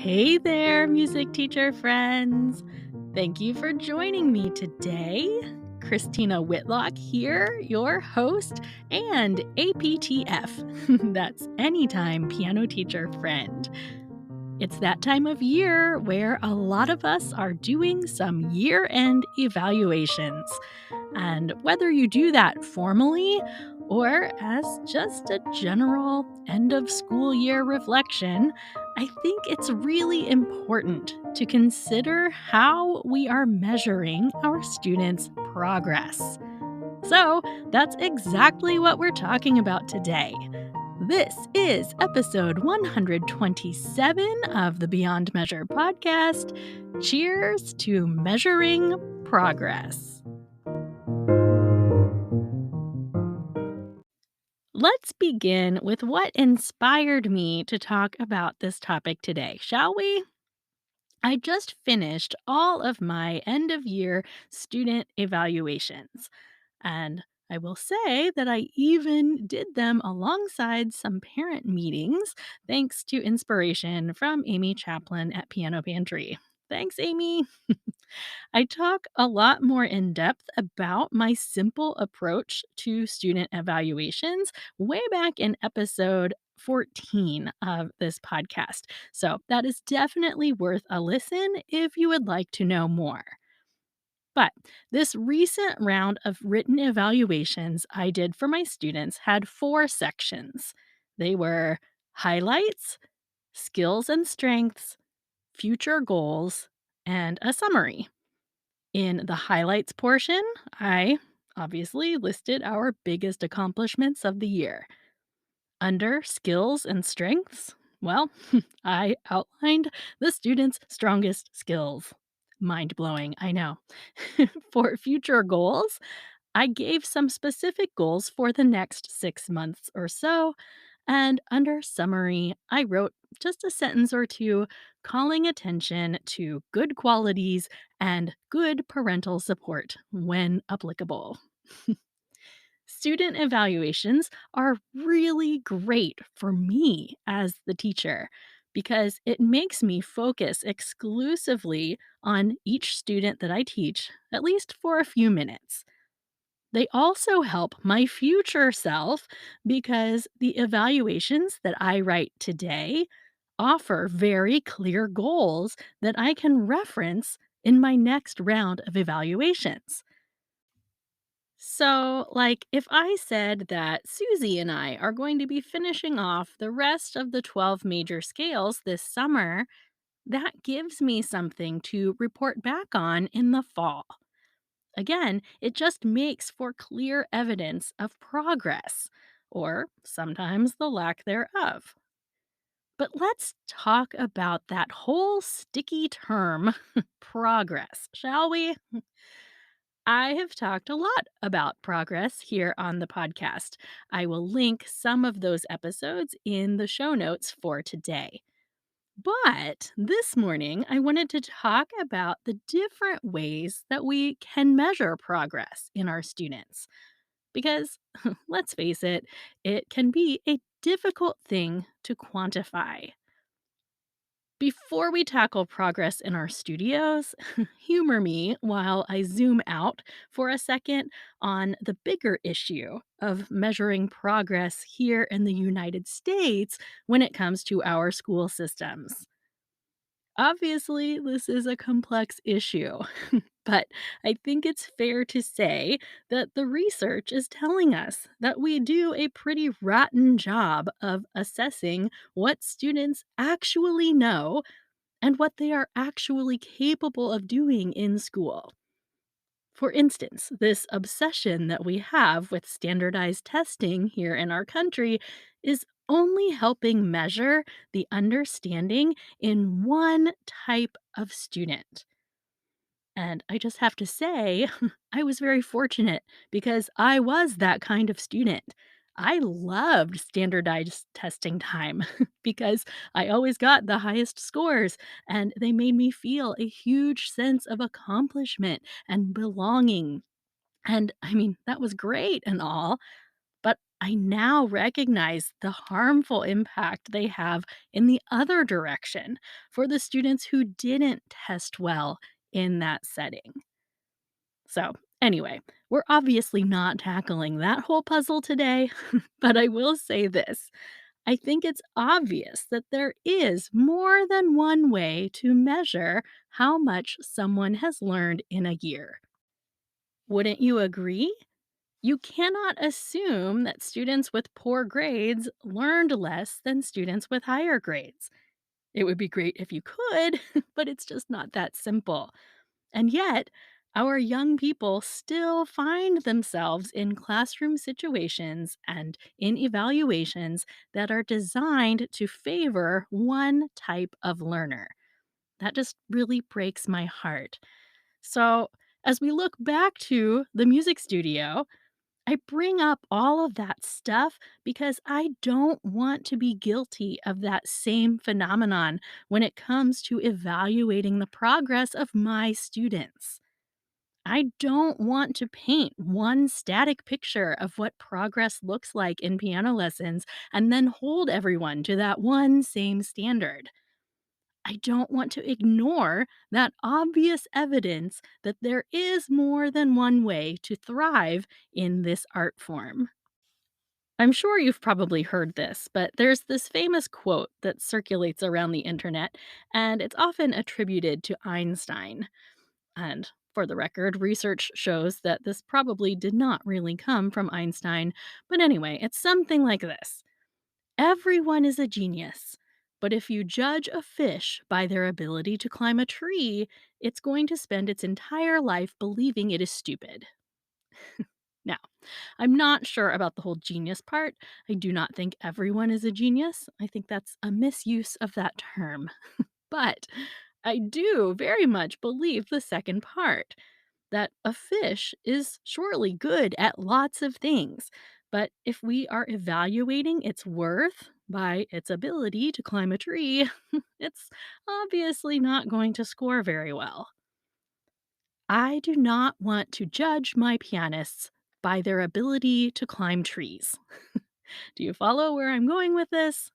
Hey there, music teacher friends. Thank you for joining me today. Christina Whitlock here, your host and APTF. That's Anytime Piano Teacher Friend. It's that time of year where a lot of us are doing some year end evaluations. And whether you do that formally or as just a general end of school year reflection, I think it's really important to consider how we are measuring our students' progress. So, that's exactly what we're talking about today. This is episode 127 of the Beyond Measure podcast. Cheers to measuring progress. Let's begin with what inspired me to talk about this topic today, shall we? I just finished all of my end of year student evaluations, and I will say that I even did them alongside some parent meetings, thanks to inspiration from Amy Chaplin at Piano Pantry. Thanks, Amy. I talk a lot more in depth about my simple approach to student evaluations way back in episode 14 of this podcast. So that is definitely worth a listen if you would like to know more. But this recent round of written evaluations I did for my students had four sections. They were highlights, skills and strengths, future goals, and a summary. In the highlights portion, I obviously listed our biggest accomplishments of the year. Under skills and strengths, well, I outlined the students' strongest skills. Mind blowing, I know. For future goals, I gave some specific goals for the next 6 months or so, and under summary, I wrote just a sentence or two calling attention to good qualities and good parental support when applicable. Student evaluations are really great for me as the teacher because it makes me focus exclusively on each student that I teach, at least for a few minutes. They also help my future self because the evaluations that I write today offer very clear goals that I can reference in my next round of evaluations. So, like, if I said that Susie and I are going to be finishing off the rest of the 12 major scales this summer, that gives me something to report back on in the fall. Again, it just makes for clear evidence of progress, or sometimes the lack thereof. But let's talk about that whole sticky term, progress, shall we? I have talked a lot about progress here on the podcast. I will link some of those episodes in the show notes for today. But this morning, I wanted to talk about the different ways that we can measure progress in our students. Because, let's face it, it can be a difficult thing to quantify. Before we tackle progress in our studios, humor me while I zoom out for a second on the bigger issue of measuring progress here in the United States when it comes to our school systems. Obviously, this is a complex issue, but I think it's fair to say that the research is telling us that we do a pretty rotten job of assessing what students actually know and what they are actually capable of doing in school. For instance, this obsession that we have with standardized testing here in our country is only helping measure the understanding in one type of student. And I just have to say, I was very fortunate because I was that kind of student. I loved standardized testing time because I always got the highest scores, and they made me feel a huge sense of accomplishment and belonging. And I mean, that was great and all, but I now recognize the harmful impact they have in the other direction for the students who didn't test well in that setting. So, anyway, we're obviously not tackling that whole puzzle today, but I will say this. I think it's obvious that there is more than one way to measure how much someone has learned in a year. Wouldn't you agree? You cannot assume that students with poor grades learned less than students with higher grades. It would be great if you could, but it's just not that simple. And yet, our young people still find themselves in classroom situations and in evaluations that are designed to favor one type of learner. That just really breaks my heart. So, as we look back to the music studio, I bring up all of that stuff because I don't want to be guilty of that same phenomenon when it comes to evaluating the progress of my students. I don't want to paint one static picture of what progress looks like in piano lessons and then hold everyone to that one same standard. I don't want to ignore that obvious evidence that there is more than one way to thrive in this art form. I'm sure you've probably heard this, but there's this famous quote that circulates around the internet, and it's often attributed to Einstein. And for the record, research shows that this probably did not really come from Einstein. But anyway, it's something like this: everyone is a genius. But if you judge a fish by their ability to climb a tree, it's going to spend its entire life believing it is stupid. Now, I'm not sure about the whole genius part. I do not think everyone is a genius. I think that's a misuse of that term. But I do very much believe the second part, that a fish is surely good at lots of things. But if we are evaluating its worth by its ability to climb a tree, it's obviously not going to score very well. I do not want to judge my pianists by their ability to climb trees. Do you follow where I'm going with this?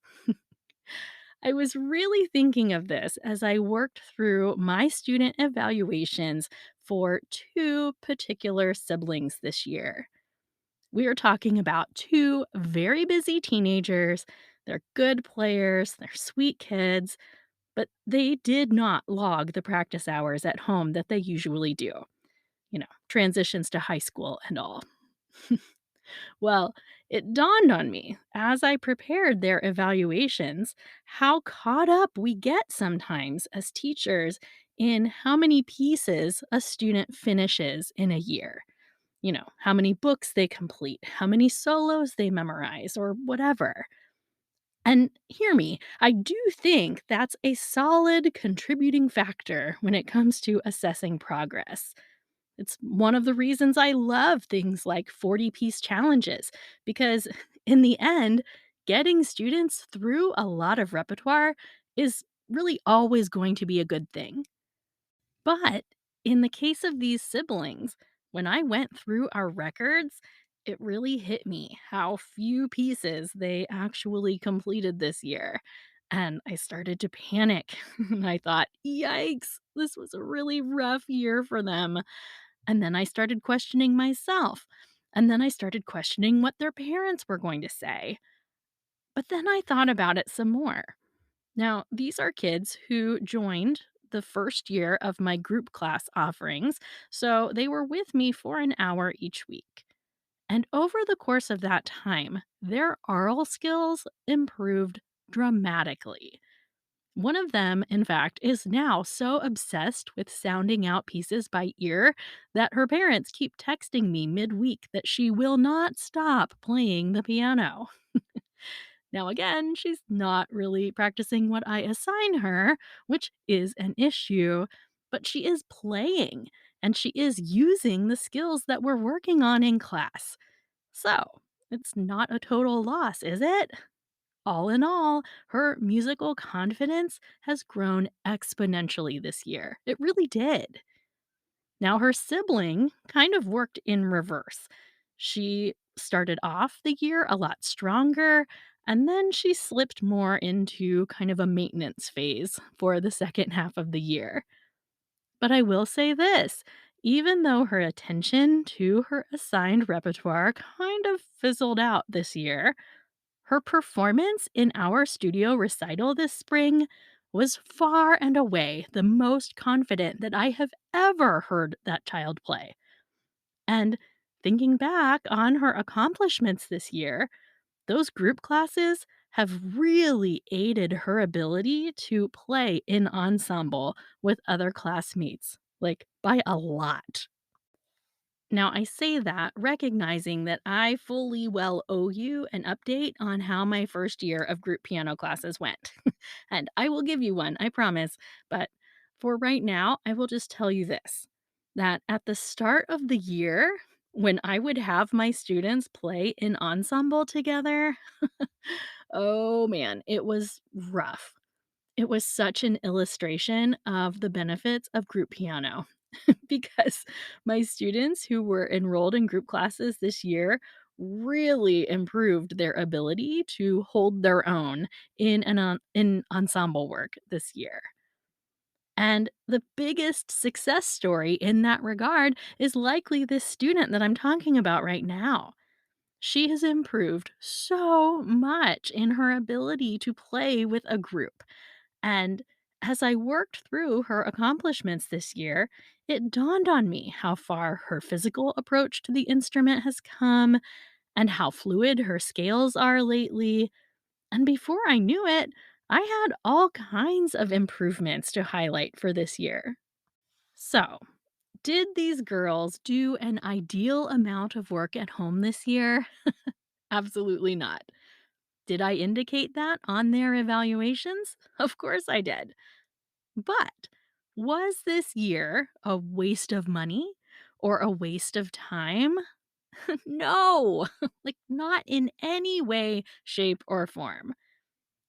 I was really thinking of this as I worked through my student evaluations for two particular siblings this year. We are talking about two very busy teenagers. They're good players, they're sweet kids, but they did not log the practice hours at home that they usually do. Transitions to high school and all. Well, it dawned on me as I prepared their evaluations how caught up we get sometimes as teachers in how many pieces a student finishes in a year. How many books they complete, how many solos they memorize, or whatever. And hear me, I do think that's a solid contributing factor when it comes to assessing progress. It's one of the reasons I love things like 40-piece challenges, because in the end, getting students through a lot of repertoire is really always going to be a good thing. But in the case of these siblings, when I went through our records, it really hit me how few pieces they actually completed this year. And I started to panic. And I thought, yikes, this was a really rough year for them. And then I started questioning myself. And then I started questioning what their parents were going to say. But then I thought about it some more. Now, these are kids who joined the first year of my group class offerings, so they were with me for an hour each week. And over the course of that time, their oral skills improved dramatically. One of them, in fact, is now so obsessed with sounding out pieces by ear that her parents keep texting me midweek that she will not stop playing the piano. Now, again, she's not really practicing what I assign her, which is an issue, but she is playing and she is using the skills that we're working on in class. So, it's not a total loss, is it? All in all, her musical confidence has grown exponentially this year. It really did. Now, her sibling kind of worked in reverse. She started off the year a lot stronger, and then she slipped more into kind of a maintenance phase for the second half of the year. But I will say this, even though her attention to her assigned repertoire kind of fizzled out this year, her performance in our studio recital this spring was far and away the most confident that I have ever heard that child play. And thinking back on her accomplishments this year, those group classes have really aided her ability to play in ensemble with other classmates, like by a lot. Now, I say that recognizing that I fully well owe you an update on how my first year of group piano classes went. And I will give you one, I promise. But for right now, I will just tell you this, that at the start of the year, when I would have my students play in ensemble together, oh man, it was rough. It was such an illustration of the benefits of group piano because my students who were enrolled in group classes this year really improved their ability to hold their own in ensemble work this year. And the biggest success story in that regard is likely this student that I'm talking about right now. She has improved so much in her ability to play with a group. And as I worked through her accomplishments this year, it dawned on me how far her physical approach to the instrument has come and how fluid her scales are lately. And before I knew it, I had all kinds of improvements to highlight for this year. So, did these girls do an ideal amount of work at home this year? Absolutely not. Did I indicate that on their evaluations? Of course I did. But was this year a waste of money or a waste of time? No, like not in any way, shape, or form.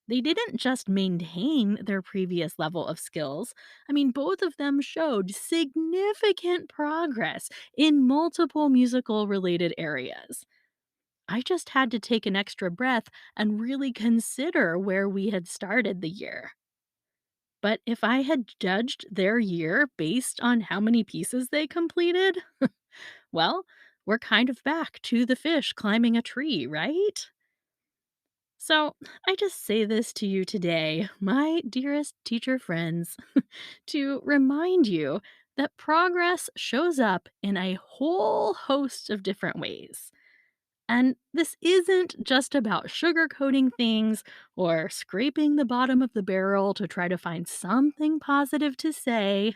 They didn't just maintain their previous level of skills. I mean, both of them showed significant progress in multiple musical related areas. I just had to take an extra breath and really consider where we had started the year. But if I had judged their year based on how many pieces they completed, well, we're kind of back to the fish climbing a tree, right? So I just say this to you today, my dearest teacher friends, to remind you that progress shows up in a whole host of different ways. And this isn't just about sugarcoating things or scraping the bottom of the barrel to try to find something positive to say.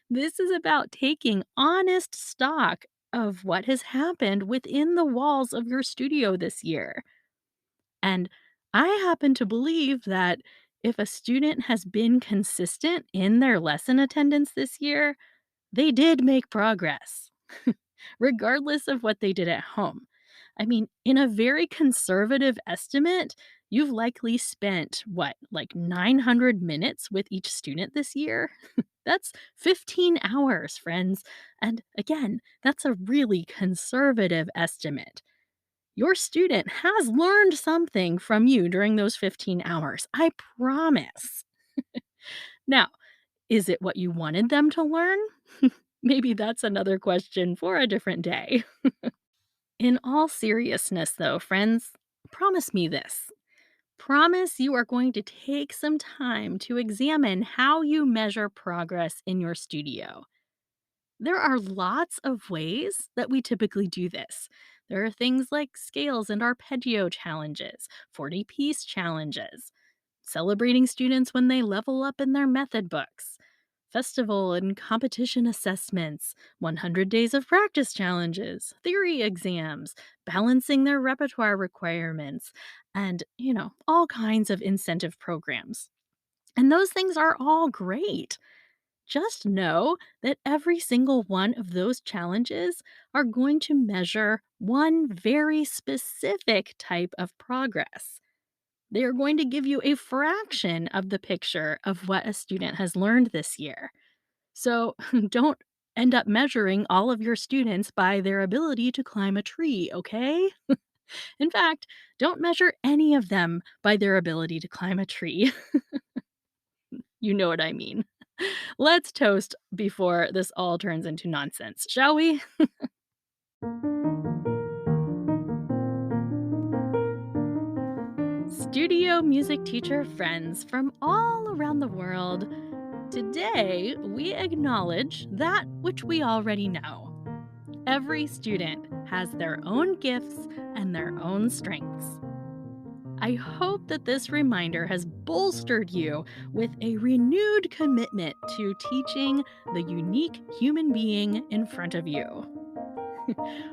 This is about taking honest stock of what has happened within the walls of your studio this year. And I happen to believe that if a student has been consistent in their lesson attendance this year, they did make progress, regardless of what they did at home. I mean, in a very conservative estimate, you've likely spent what, like 900 minutes with each student this year? That's 15 hours, friends. And again, that's a really conservative estimate. Your student has learned something from you during those 15 hours. I promise. Now, is it what you wanted them to learn? Maybe that's another question for a different day. In all seriousness, though, friends, promise me this. Promise you are going to take some time to examine how you measure progress in your studio. There are lots of ways that we typically do this. There are things like scales and arpeggio challenges, 40-piece challenges, celebrating students when they level up in their method books, festival and competition assessments, 100 days of practice challenges, theory exams, balancing their repertoire requirements, and, all kinds of incentive programs. And those things are all great. Just know that every single one of those challenges are going to measure one very specific type of progress. They are going to give you a fraction of the picture of what a student has learned this year. So don't end up measuring all of your students by their ability to climb a tree, okay? In fact, don't measure any of them by their ability to climb a tree. You know what I mean. Let's toast before this all turns into nonsense, shall we? Studio music teacher friends from all around the world, today we acknowledge that which we already know. Every student has their own gifts and their own strengths. I hope that this reminder has bolstered you with a renewed commitment to teaching the unique human being in front of you.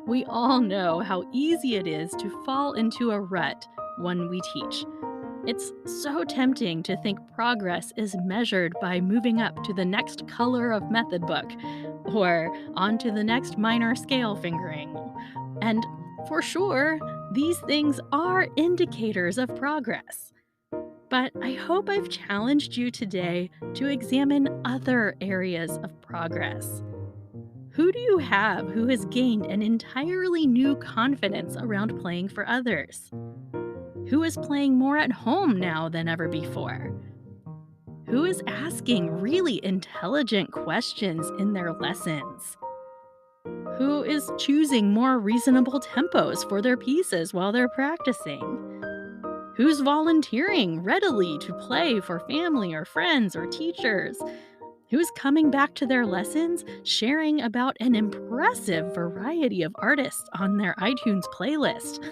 We all know how easy it is to fall into a rut when we teach. It's so tempting to think progress is measured by moving up to the next color of method book or onto the next minor scale fingering. And for sure, these things are indicators of progress. But I hope I've challenged you today to examine other areas of progress. Who do you have who has gained an entirely new confidence around playing for others? Who is playing more at home now than ever before? Who is asking really intelligent questions in their lessons? Who is choosing more reasonable tempos for their pieces while they're practicing? Who's volunteering readily to play for family or friends or teachers? Who's coming back to their lessons sharing about an impressive variety of artists on their iTunes playlist?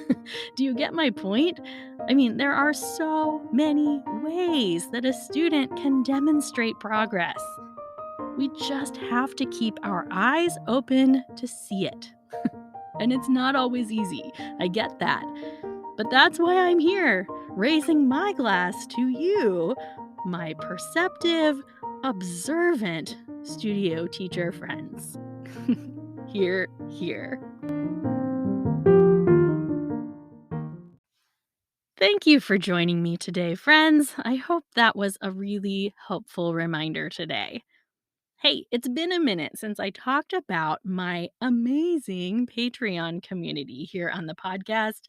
Do you get my point? I mean, there are so many ways that a student can demonstrate progress. We just have to keep our eyes open to see it. And it's not always easy. I get that. But that's why I'm here, raising my glass to you, my perceptive, observant studio teacher friends. Here, here. Thank you for joining me today, friends. I hope that was a really helpful reminder today. Hey, it's been a minute since I talked about my amazing Patreon community here on the podcast,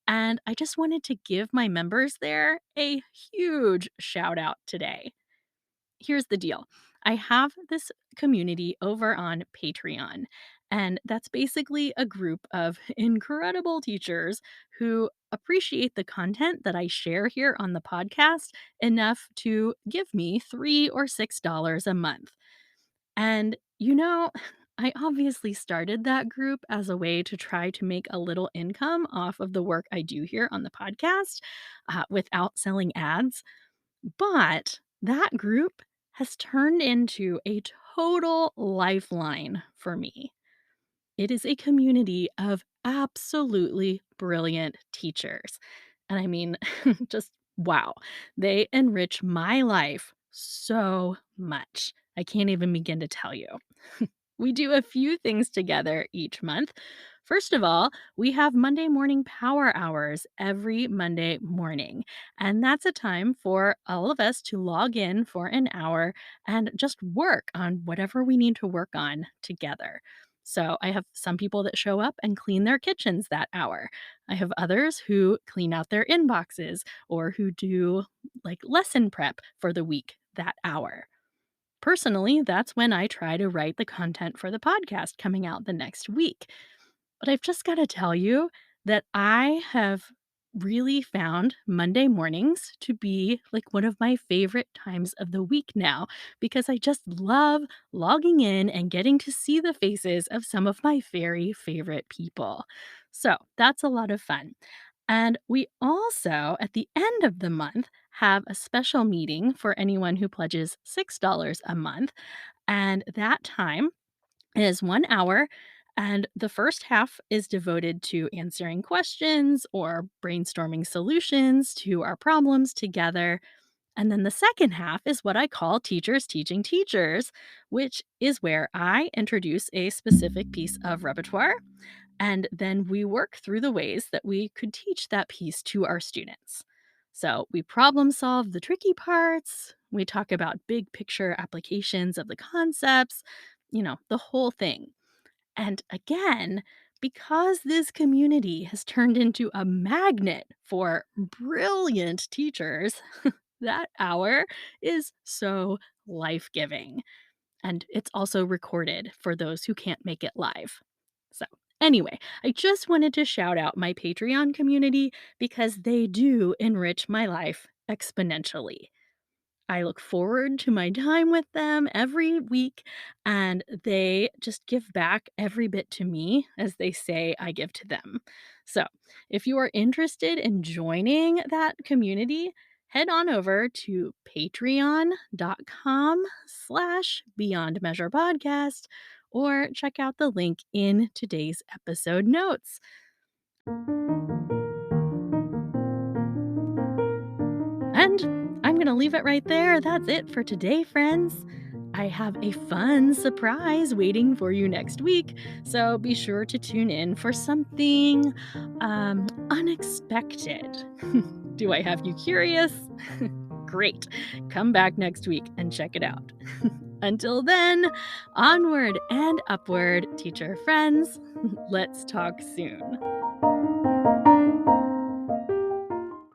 and I just wanted to give my members there a huge shout out today. Here's the deal. I have this community over on Patreon, and that's basically a group of incredible teachers who appreciate the content that I share here on the podcast enough to give me $3 or $6 a month. And, I obviously started that group as a way to try to make a little income off of the work I do here on the podcast without selling ads. But that group has turned into a total lifeline for me. It is a community of absolutely brilliant teachers. And I mean, just wow, they enrich my life so much. I can't even begin to tell you. We do a few things together each month. First of all, we have Monday morning power hours every Monday morning. And that's a time for all of us to log in for an hour and just work on whatever we need to work on together. So I have some people that show up and clean their kitchens that hour. I have others who clean out their inboxes or who do like lesson prep for the week that hour. Personally, that's when I try to write the content for the podcast coming out the next week. But I've just got to tell you that I have really found Monday mornings to be like one of my favorite times of the week now because I just love logging in and getting to see the faces of some of my very favorite people. So that's a lot of fun. And we also, at the end of the month, have a special meeting for anyone who pledges $6 a month. And that time is 1 hour. And the first half is devoted to answering questions or brainstorming solutions to our problems together. And then the second half is what I call Teachers Teaching Teachers, which is where I introduce a specific piece of repertoire and then we work through the ways that we could teach that piece to our students. So we problem solve the tricky parts, we talk about big picture applications of the concepts, the whole thing. And again, because this community has turned into a magnet for brilliant teachers, that hour is so life giving. And it's also recorded for those who can't make it live. So, anyway, I just wanted to shout out my Patreon community because they do enrich my life exponentially. I look forward to my time with them every week, and they just give back every bit to me as they say I give to them. So, if you are interested in joining that community, head on over to patreon.com/beyond measure podcast or check out the link in today's episode notes. And I'm going to leave it right there. That's it for today, friends. I have a fun surprise waiting for you next week, so be sure to tune in for something unexpected. Do I have you curious? Great. Come back next week and check it out. Until then, onward and upward, teacher friends. Let's talk soon.